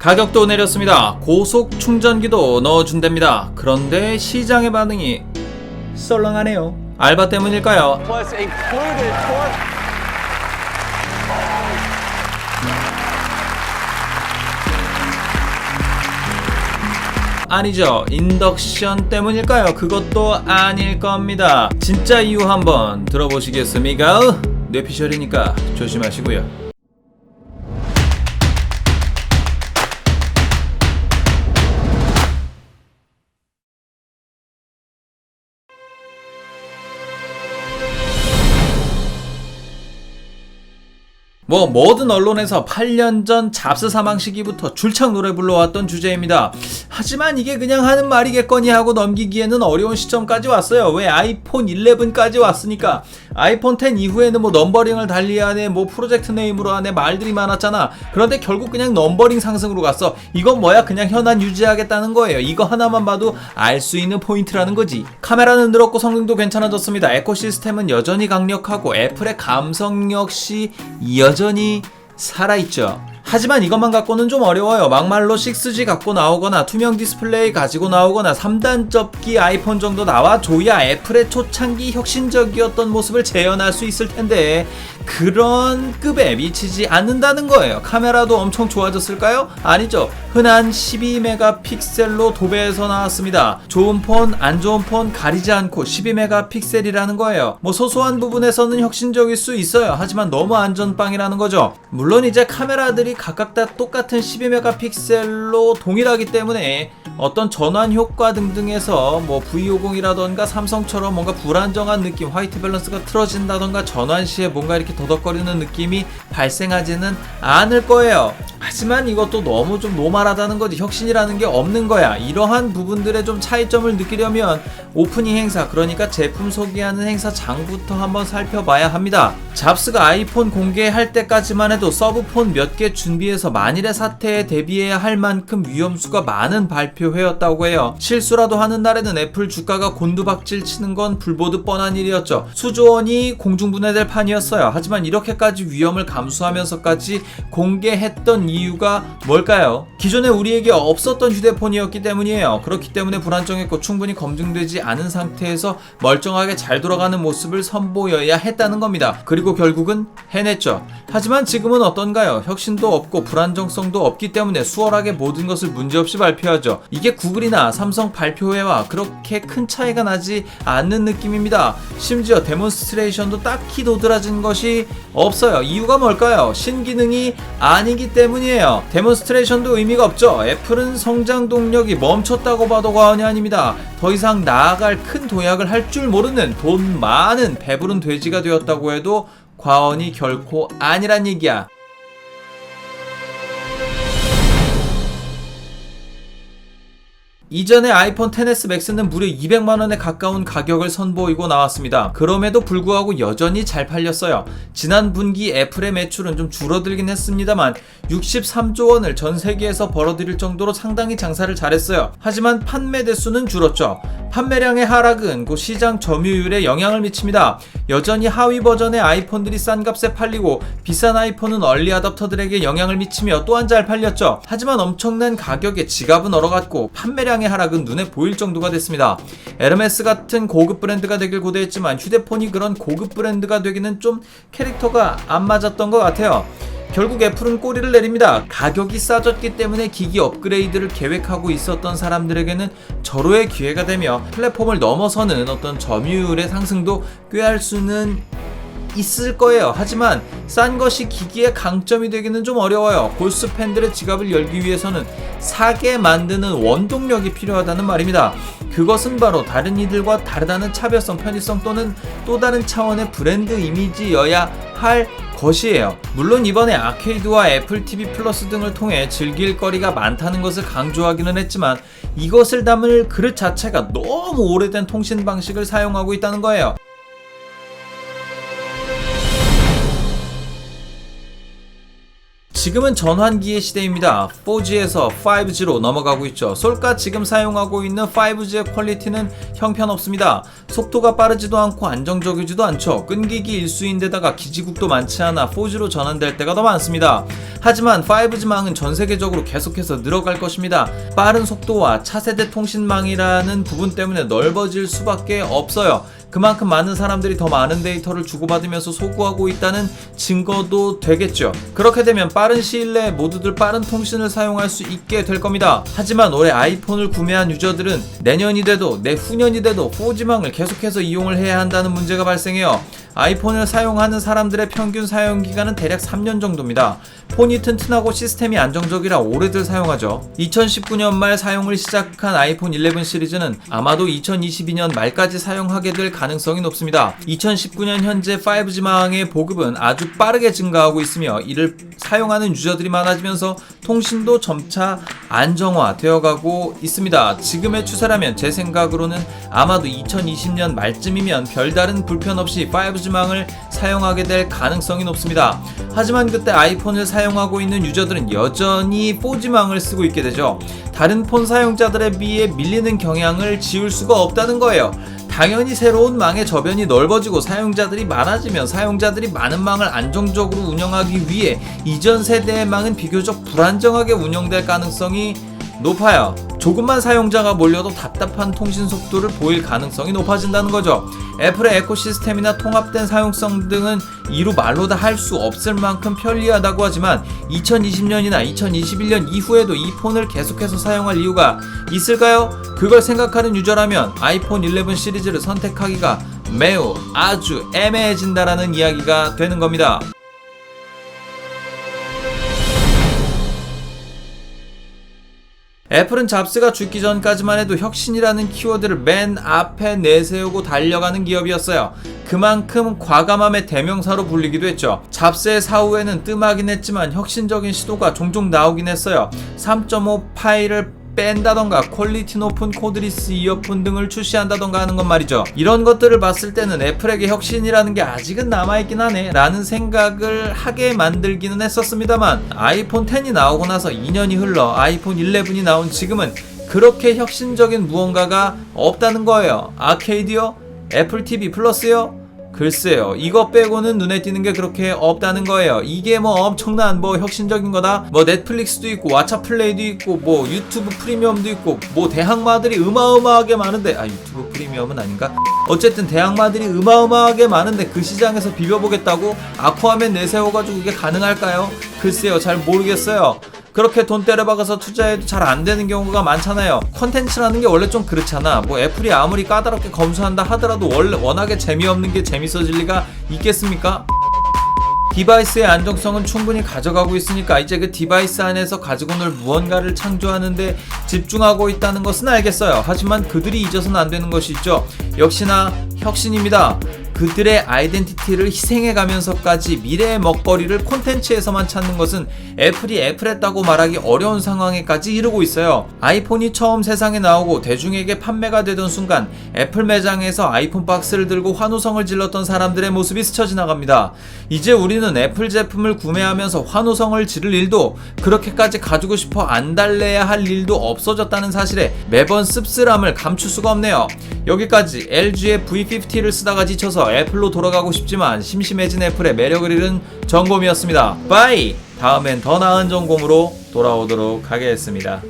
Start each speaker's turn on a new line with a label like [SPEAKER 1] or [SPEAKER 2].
[SPEAKER 1] 가격도 내렸습니다. 고속 충전기도 넣어준답니다. 그런데 시장의 반응이 썰렁하네요. 알바 때문일까요?
[SPEAKER 2] Plus included torque.
[SPEAKER 1] 아니죠. 인덕션 때문일까요? 그것도 아닐 겁니다. 진짜 이유 한번 들어보시겠습니까? 뇌피셜이니까 조심하시고요. 모든 언론에서 8년 전 잡스 사망 시기부터 줄창 노래 불러왔던 주제입니다. 하지만 이게 그냥 하는 말이겠거니 하고 넘기기에는 어려운 시점까지 왔어요. 왜 아이폰 11까지 왔으니까. 아이폰 10 이후에는 넘버링을 달리하네, 프로젝트 네임으로 하네, 말들이 많았잖아. 그런데 결국 그냥 넘버링 상승으로 갔어. 이건 뭐야? 그냥 현안 유지하겠다는 거예요. 이거 하나만 봐도 알 수 있는 포인트라는 거지. 카메라는 늘었고 성능도 괜찮아졌습니다. 에코시스템은 여전히 강력하고 애플의 감성 역시 여전히 살아있죠. 하지만 이것만 갖고는 좀 어려워요. 막말로 6G 갖고 나오거나 투명 디스플레이 가지고 나오거나 3단 접기 아이폰 정도 나와줘야 애플의 초창기 혁신적이었던 모습을 재현할 수 있을 텐데 그런 급에 미치지 않는다는 거예요. 카메라도 엄청 좋아졌을까요? 아니죠. 흔한 12메가픽셀로 도배해서 나왔습니다. 좋은 폰, 안 좋은 폰 가리지 않고 12메가픽셀이라는 거예요. 소소한 부분에서는 혁신적일 수 있어요. 하지만 너무 안전빵이라는 거죠. 물론 이제 카메라들이 각각 다 똑같은 12메가픽셀로 동일하기 때문에 어떤 전환 효과 등등에서 V50이라던가 삼성처럼 뭔가 불안정한 느낌, 화이트 밸런스가 틀어진다던가 전환 시에 뭔가 이렇게 더덕거리는 느낌이 발생하지는 않을 거예요. 하지만 이것도 너무 좀 노멀하다는 거지. 혁신이라는 게 없는 거야. 이러한 부분들의 좀 차이점을 느끼려면 오프닝 행사, 그러니까 제품 소개하는 행사장부터 한번 살펴봐야 합니다. 잡스가 아이폰 공개할 때까지만 해도 서브폰 몇 개 준비해서 만일의 사태에 대비해야 할 만큼 위험수가 많은 발표회였다고 해요. 실수라도 하는 날에는 애플 주가가 곤두박질 치는 건 불보듯 뻔한 일이었죠. 수조 원이 공중분해될 판이었어요. 하지만 이렇게까지 위험을 감수하면서까지 공개했던 이유가 뭘까요? 기존에 우리에게 없었던 휴대폰이었기 때문이에요. 그렇기 때문에 불안정했고 충분히 검증되지 않은 상태에서 멀쩡하게 잘 돌아가는 모습을 선보여야 했다는 겁니다. 그리고 결국은 해냈죠. 하지만 지금은 어떤가요? 혁신도 없고 불안정성도 없기 때문에 수월하게 모든 것을 문제없이 발표하죠. 이게 구글이나 삼성 발표회와 그렇게 큰 차이가 나지 않는 느낌입니다. 심지어 데몬스트레이션도 딱히 도드라진 것이 없어요. 이유가 뭘까요? 신기능이 아니기 때문이에요. 데몬스트레이션도 의미가 없죠. 애플은 성장 동력이 멈췄다고 봐도 과언이 아닙니다. 더 이상 나아갈 큰 도약을 할 줄 모르는 돈 많은 배부른 돼지가 되었다고 해도 과언이 결코 아니란 얘기야. 이전에 아이폰 XS 맥스는 무려 200만원에 가까운 가격을 선보이고 나왔습니다. 그럼에도 불구하고 여전히 잘 팔렸어요. 지난 분기 애플의 매출은 좀 줄어들긴 했습니다만 63조 원을 전 세계에서 벌어들일 정도로 상당히 장사를 잘했어요. 하지만 판매 대수는 줄었죠. 판매량의 하락은 곧 시장 점유율에 영향을 미칩니다. 여전히 하위 버전의 아이폰들이 싼 값에 팔리고 비싼 아이폰은 얼리 아답터들에게 영향을 미치며 또한 잘 팔렸죠. 하지만 엄청난 가격에 지갑은 얼어갔고 판매량의 하락은 눈에 보일 정도가 됐습니다. 에르메스 같은 고급 브랜드가 되길 고대했지만 휴대폰이 그런 고급 브랜드가 되기는 좀 캐릭터가 안 맞았던 것 같아요. 결국 애플은 꼬리를 내립니다. 가격이 싸졌기 때문에 기기 업그레이드를 계획하고 있었던 사람들에게는 절호의 기회가 되며 플랫폼을 넘어서는 어떤 점유율의 상승도 꾀할 수는 있을 거예요. 하지만 싼 것이 기기의 강점이 되기는 좀 어려워요. 골수 팬들의 지갑을 열기 위해서는 사게 만드는 원동력이 필요하다는 말입니다. 그것은 바로 다른 이들과 다르다는 차별성, 편의성 또는 또 다른 차원의 브랜드 이미지여야 할 것이에요. 물론 이번에 아케이드와 애플 TV 플러스 등을 통해 즐길 거리가 많다는 것을 강조하기는 했지만 이것을 담을 그릇 자체가 너무 오래된 통신 방식을 사용하고 있다는 거예요. 지금은 전환기의 시대입니다. 4G에서 5G로 넘어가고 있죠. 솔까 지금 사용하고 있는 5G의 퀄리티는 형편없습니다. 속도가 빠르지도 않고 안정적이지도 않죠. 끊기기 일수인데다가 기지국도 많지 않아 4G로 전환될 때가 더 많습니다. 하지만 5G망은 전 세계적으로 계속해서 늘어갈 것입니다. 빠른 속도와 차세대 통신망이라는 부분 때문에 넓어질 수밖에 없어요. 그만큼 많은 사람들이 더 많은 데이터를 주고받으면서 소구하고 있다는 증거도 되겠죠. 그렇게 되면 빠른 시일 내에 모두들 빠른 통신을 사용할 수 있게 될 겁니다. 하지만 올해 아이폰을 구매한 유저들은 내년이 돼도 내후년이 돼도 4G망을 계속해서 이용을 해야 한다는 문제가 발생해요. 아이폰을 사용하는 사람들의 평균 사용기간은 대략 3년 정도입니다. 폰이 튼튼하고 시스템이 안정적이라 오래들 사용하죠. 2019년 말 사용을 시작한 아이폰 11 시리즈는 아마도 2022년 말까지 사용하게 될 가능성이 높습니다. 2019년 현재 5G망의 보급은 아주 빠르게 증가하고 있으며 이를 사용하는 유저들이 많아지면서 통신도 점차 안정화되어가고 있습니다. 지금의 추세라면 제 생각으로는 아마도 2020년 말쯤이면 별다른 불편 없이 5G망을 사용하게 될 가능성이 높습니다. 하지만 그때 아이폰을 사용하고 있는 유저들은 여전히 4G망을 쓰고 있게 되죠. 다른 폰 사용자들에 비해 밀리는 경향을 지울 수가 없다는 거예요. 당연히 새로운 망의 저변이 넓어지고 사용자들이 많아지면 사용자들이 많은 망을 안정적으로 운영하기 위해 이전 세대의 망은 비교적 불안정하게 운영될 가능성이 높아요. 조금만 사용자가 몰려도 답답한 통신 속도를 보일 가능성이 높아진다는 거죠. 애플의 에코시스템이나 통합된 사용성 등은 이루 말로 다 할 수 없을 만큼 편리하다고 하지만 2020년이나 2021년 이후에도 이 폰을 계속해서 사용할 이유가 있을까요? 그걸 생각하는 유저라면 아이폰 11 시리즈를 선택하기가 매우 아주 애매해진다라는 이야기가 되는 겁니다. 애플은 잡스가 죽기 전까지만 해도 혁신이라는 키워드를 맨 앞에 내세우고 달려가는 기업이었어요. 그만큼 과감함의 대명사로 불리기도 했죠. 잡스의 사후에는 뜸하긴 했지만 혁신적인 시도가 종종 나오긴 했어요. 3.5 파일을 뺀다던가 퀄리티 높은 코드리스 이어폰 등을 출시한다던가 하는 건 말이죠. 이런 것들을 봤을 때는 애플에게 혁신이라는 게 아직은 남아있긴 하네 라는 생각을 하게 만들기는 했었습니다만 아이폰 10이 나오고 나서 2년이 흘러 아이폰 11이 나온 지금은 그렇게 혁신적인 무언가가 없다는 거예요. 아케이드요? 애플 TV 플러스요? 글쎄요, 이거 빼고는 눈에 띄는 게 그렇게 없다는 거예요. 이게 뭐 엄청난 뭐 혁신적인 거다? 뭐 넷플릭스도 있고 왓챠 플레이도 있고 뭐 유튜브 프리미엄도 있고 뭐 대항마들이 어마어마하게 많은데 유튜브 프리미엄은 아닌가? 어쨌든 대항마들이 어마어마하게 많은데 그 시장에서 비벼보겠다고 아쿠아맨 내세워가지고 이게 가능할까요? 글쎄요, 잘 모르겠어요. 그렇게 돈 때려박아서 투자해도 잘 안되는 경우가 많잖아요. 컨텐츠라는 게 원래 좀 그렇잖아. 뭐 애플이 아무리 까다롭게 검수한다 하더라도 원래 워낙에 재미없는 게 재밌어질 리가 있겠습니까? 디바이스의 안정성은 충분히 가져가고 있으니까 이제 그 디바이스 안에서 가지고 놀 무언가를 창조하는데 집중하고 있다는 것은 알겠어요. 하지만 그들이 잊어서는 안 되는 것이 있죠. 역시나 혁신입니다. 그들의 아이덴티티를 희생해가면서까지 미래의 먹거리를 콘텐츠에서만 찾는 것은 애플이 애플했다고 말하기 어려운 상황에까지 이르고 있어요. 아이폰이 처음 세상에 나오고 대중에게 판매가 되던 순간 애플 매장에서 아이폰 박스를 들고 환호성을 질렀던 사람들의 모습이 스쳐 지나갑니다. 이제 우리는 애플 제품을 구매하면서 환호성을 지를 일도 그렇게까지 가지고 싶어 안달래야 할 일도 없어졌다는 사실에 매번 씁쓸함을 감출 수가 없네요. 여기까지 LG의 V50를 쓰다가 지쳐서 애플로 돌아가고 싶지만 심심해진 애플의 매력을 잃은 정곰이었습니다. 빠이! 다음엔 더 나은 정곰으로 돌아오도록 하겠습니다.